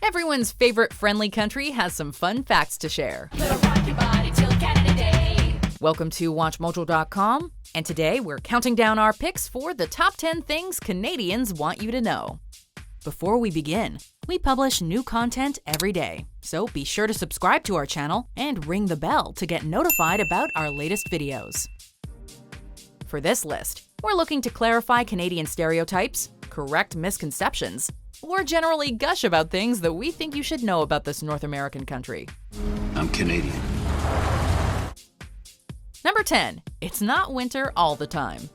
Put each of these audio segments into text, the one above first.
Everyone's favorite friendly country has some fun facts to share. Welcome to WatchMojo.com, and today we're counting down our picks for the top 10 things Canadians want you to know. Before we begin, we publish new content every day, so be sure to subscribe to our channel and ring the bell to get notified about our latest videos. For this list, we're looking to clarify Canadian stereotypes, correct misconceptions, or generally gush about things that we think you should know about this North American country. I'm Canadian. Number 10. It's not winter all the time.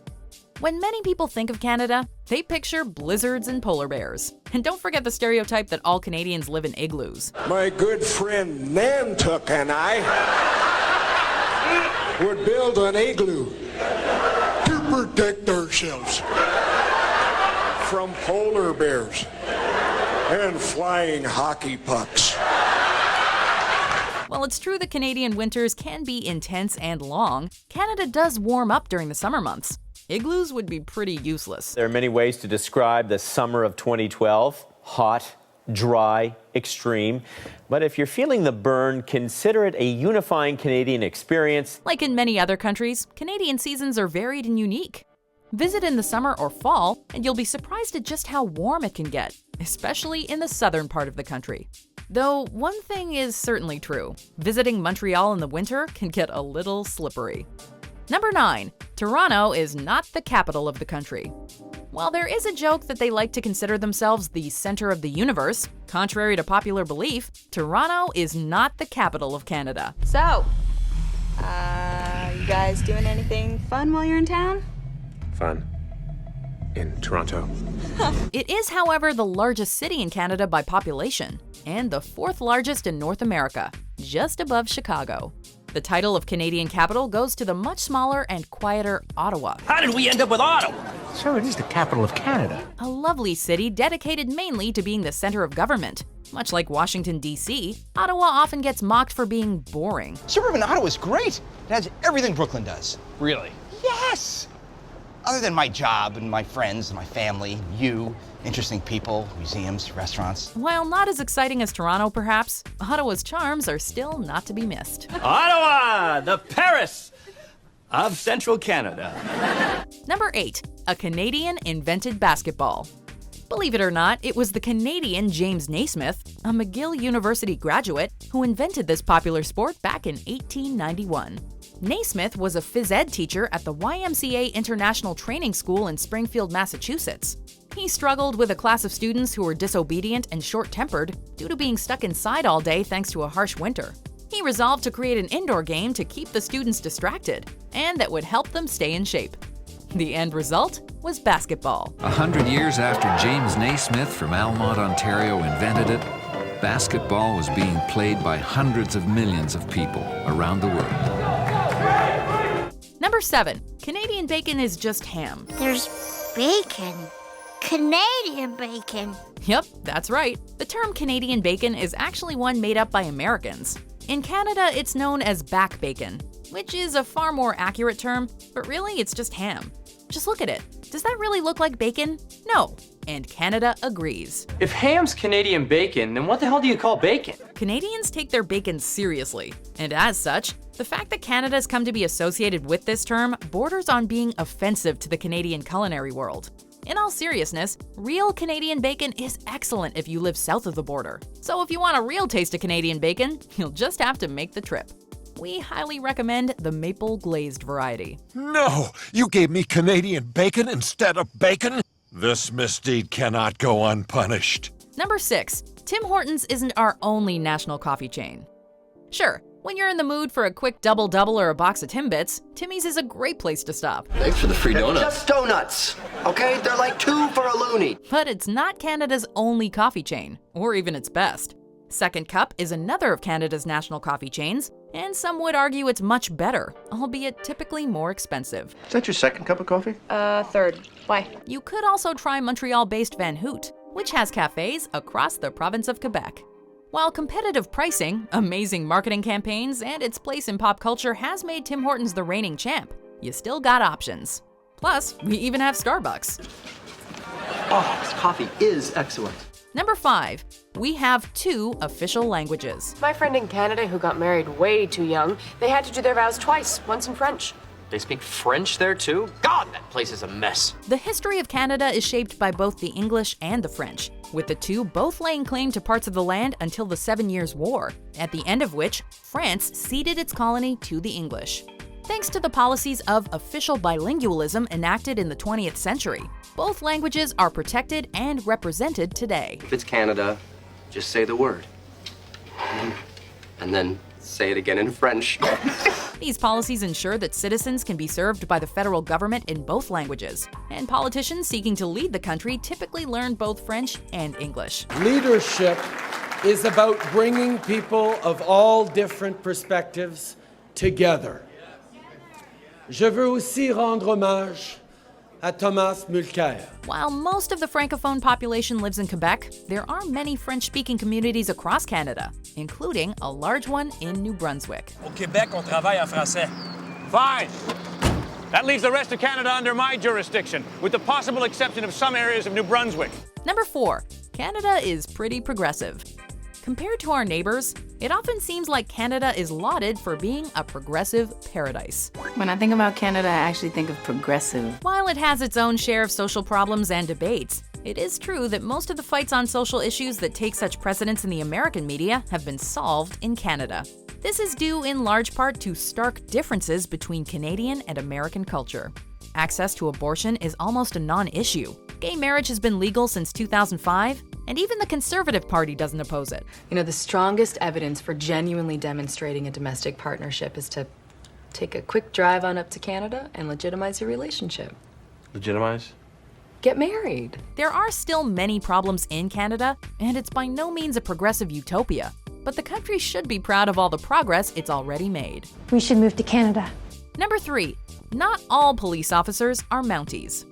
When many people think of Canada, they picture blizzards and polar bears. And don't forget the stereotype that all Canadians live in igloos. My good friend Nantuk and I would build an igloo to protect ourselves from polar bears and flying hockey pucks. While it's true that Canadian winters can be intense and long, Canada does warm up during the summer months. Igloos would be pretty useless. There are many ways to describe the summer of 2012. Hot, dry, extreme. But if you're feeling the burn, consider it a unifying Canadian experience. Like in many other countries, Canadian seasons are varied and unique. Visit in the summer or fall, and you'll be surprised at just how warm it can get, especially in the southern part of the country. Though one thing is certainly true, visiting Montreal in the winter can get a little slippery. Number 9. Toronto is not the capital of the country. While there is a joke that they like to consider themselves the center of the universe, contrary to popular belief, Toronto is not the capital of Canada. So, you guys doing anything fun while you're in town? Fun. In Toronto. It is, however, the largest city in Canada by population, and the 4th largest in North America, just above Chicago. The title of Canadian capital goes to the much smaller and quieter Ottawa. How did we end up with Ottawa? So it is the capital of Canada. A lovely city dedicated mainly to being the center of government. Much like Washington, D.C., Ottawa often gets mocked for being boring. Suburban Ottawa's great. It has everything Brooklyn does. Really? Yes! Other than my job and my friends and my family, you, interesting people, museums, restaurants. While not as exciting as Toronto, perhaps, Ottawa's charms are still not to be missed. Ottawa, the Paris of Central Canada. Number 8. A Canadian invented basketball. Believe it or not, it was the Canadian James Naismith, a McGill University graduate, who invented this popular sport back in 1891. Naismith was a phys ed teacher at the YMCA International Training School in Springfield, Massachusetts. He struggled with a class of students who were disobedient and short-tempered due to being stuck inside all day thanks to a harsh winter. He resolved to create an indoor game to keep the students distracted, and that would help them stay in shape. The end result was basketball. 100 years after James Naismith from Almont, Ontario invented it, basketball was being played by hundreds of millions of people around the world. Number 7. Canadian bacon is just ham. There's bacon. Canadian bacon. Yep, that's right. The term Canadian bacon is actually one made up by Americans. In Canada, it's known as back bacon, which is a far more accurate term, but really it's just ham. Just look at it. Does that really look like bacon? No. And Canada agrees. If ham's Canadian bacon, then what the hell do you call bacon? Canadians take their bacon seriously, and as such, the fact that Canada has come to be associated with this term borders on being offensive to the Canadian culinary world. In all seriousness, real Canadian bacon is excellent if you live south of the border. So if you want a real taste of Canadian bacon, you'll just have to make the trip. We highly recommend the maple glazed variety. No! You gave me Canadian bacon instead of bacon? This misdeed cannot go unpunished. Number 6. Tim Hortons isn't our only national coffee chain. Sure, when you're in the mood for a quick double-double or a box of Timbits, Timmy's is a great place to stop. Thanks for the free donuts. Just donuts, okay? They're like 2 for a loony. But it's not Canada's only coffee chain, or even its best. Second Cup is another of Canada's national coffee chains, and some would argue it's much better, albeit typically more expensive. Is that your second cup of coffee? Third. Why? You could also try Montreal-based Van Hoot, which has cafes across the province of Quebec. While competitive pricing, amazing marketing campaigns, and its place in pop culture has made Tim Hortons the reigning champ, you still got options. Plus, we even have Starbucks. Oh, this coffee is excellent. Number 5. We have 2 official languages. My friend in Canada who got married way too young, they had to do their vows twice, once in French. They speak French there too? God, that place is a mess. The history of Canada is shaped by both the English and the French, with the two both laying claim to parts of the land until the 7 Years' War, at the end of which France ceded its colony to the English. Thanks to the policies of official bilingualism enacted in the 20th century, both languages are protected and represented today. If it's Canada, just say the word. And then say it again in French. These policies ensure that citizens can be served by the federal government in both languages, and politicians seeking to lead the country typically learn both French and English. Leadership is about bringing people of all different perspectives together. Je veux aussi rendre hommage à Thomas Mulcair. While most of the francophone population lives in Quebec, there are many French-speaking communities across Canada, including a large one in New Brunswick. Au Québec, on travaille en français. Fine. That leaves the rest of Canada under my jurisdiction, with the possible exception of some areas of New Brunswick. Number 4. Canada is pretty progressive. Compared to our neighbors, it often seems like Canada is lauded for being a progressive paradise. When I think about Canada, I actually think of progressive. While it has its own share of social problems and debates, it is true that most of the fights on social issues that take such precedence in the American media have been solved in Canada. This is due in large part to stark differences between Canadian and American culture. Access to abortion is almost a non-issue. Gay marriage has been legal since 2005, and even the Conservative Party doesn't oppose it. You know, the strongest evidence for genuinely demonstrating a domestic partnership is to take a quick drive on up to Canada and legitimize your relationship. Legitimize? Get married. There are still many problems in Canada, and it's by no means a progressive utopia. But the country should be proud of all the progress it's already made. We should move to Canada. Number 3. Not all police officers are Mounties.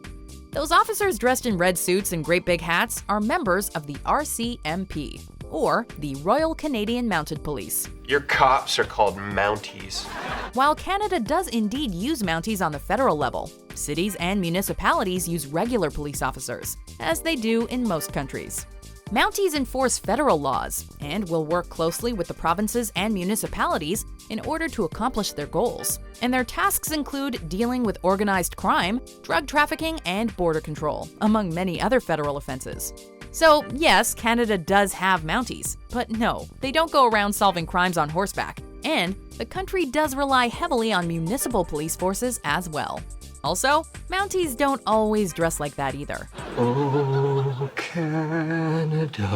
Those officers dressed in red suits and great big hats are members of the RCMP, or the Royal Canadian Mounted Police. Your cops are called Mounties. While Canada does indeed use Mounties on the federal level, cities and municipalities use regular police officers, as they do in most countries. Mounties enforce federal laws and will work closely with the provinces and municipalities in order to accomplish their goals. And their tasks include dealing with organized crime, drug trafficking, and border control, among many other federal offenses. So, yes, Canada does have Mounties, but no, they don't go around solving crimes on horseback. And the country does rely heavily on municipal police forces as well. Also, Mounties don't always dress like that either. Oh, Canada,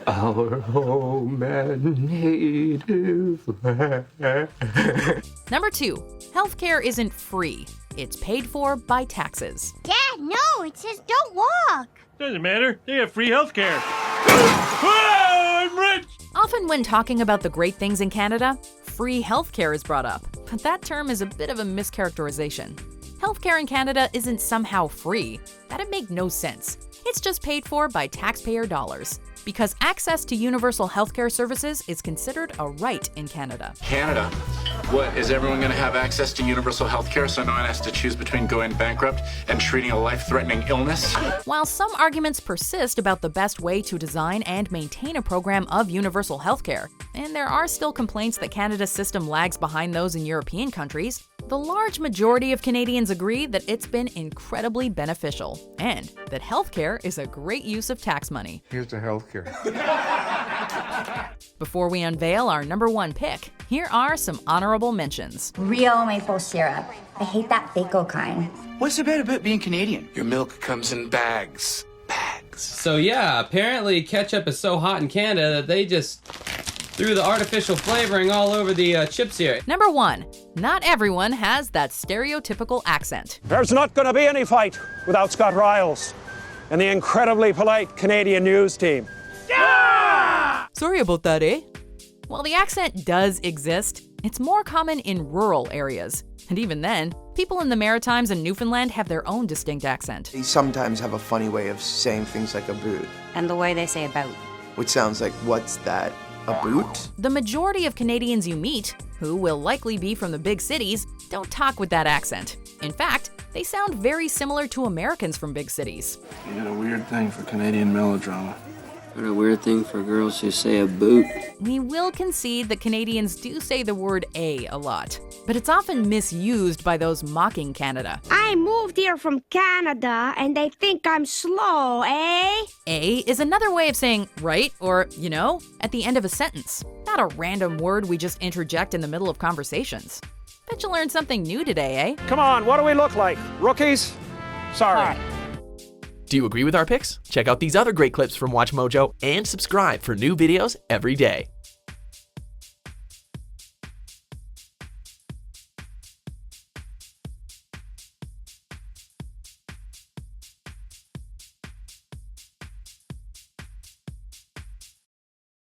our home and native land. Number 2. Healthcare isn't free. It's paid for by taxes. Dad, no, it says don't walk. Doesn't matter. They have free healthcare. I'm rich! Often when talking about the great things in Canada, free healthcare is brought up, but that term is a bit of a mischaracterization. Healthcare in Canada isn't somehow free. That'd make no sense. It's just paid for by taxpayer dollars, because access to universal healthcare services is considered a right in Canada. Canada? What, is everyone going to have access to universal health care so no one has to choose between going bankrupt and treating a life-threatening illness? While some arguments persist about the best way to design and maintain a program of universal healthcare, and there are still complaints that Canada's system lags behind those in European countries, the large majority of Canadians agree that it's been incredibly beneficial, and that healthcare is a great use of tax money. Here's the healthcare. Before we unveil our number 1 pick, here are some honorable mentions. Real maple syrup. I hate that Faco kind. What's the bad about being Canadian? Your milk comes in bags. Bags. So yeah, apparently ketchup is so hot in Canada that they just threw the artificial flavoring all over the chips here. Number 1. Not everyone has that stereotypical accent. There's not going to be any fight without Scott Riles and the incredibly polite Canadian news team. Yeah! Sorry about that, eh? While the accent does exist, it's more common in rural areas. And even then, people in the Maritimes and Newfoundland have their own distinct accent. They sometimes have a funny way of saying things like a boot. And the way they say about. Which sounds like, what's that? A boot? The majority of Canadians you meet, who will likely be from the big cities, don't talk with that accent. In fact, they sound very similar to Americans from big cities. You got a weird thing for Canadian melodrama. Got a weird thing for girls who say a boot. We will concede that Canadians do say the word a lot, but it's often misused by those mocking Canada. I moved here from Canada and they think I'm slow, eh? A is another way of saying right or, you know, at the end of a sentence. Not a random word we just interject in the middle of conversations. Bet you learned something new today, eh? Come on, what do we look like? Rookies? Sorry. Do you agree with our picks? Check out these other great clips from WatchMojo and subscribe for new videos every day.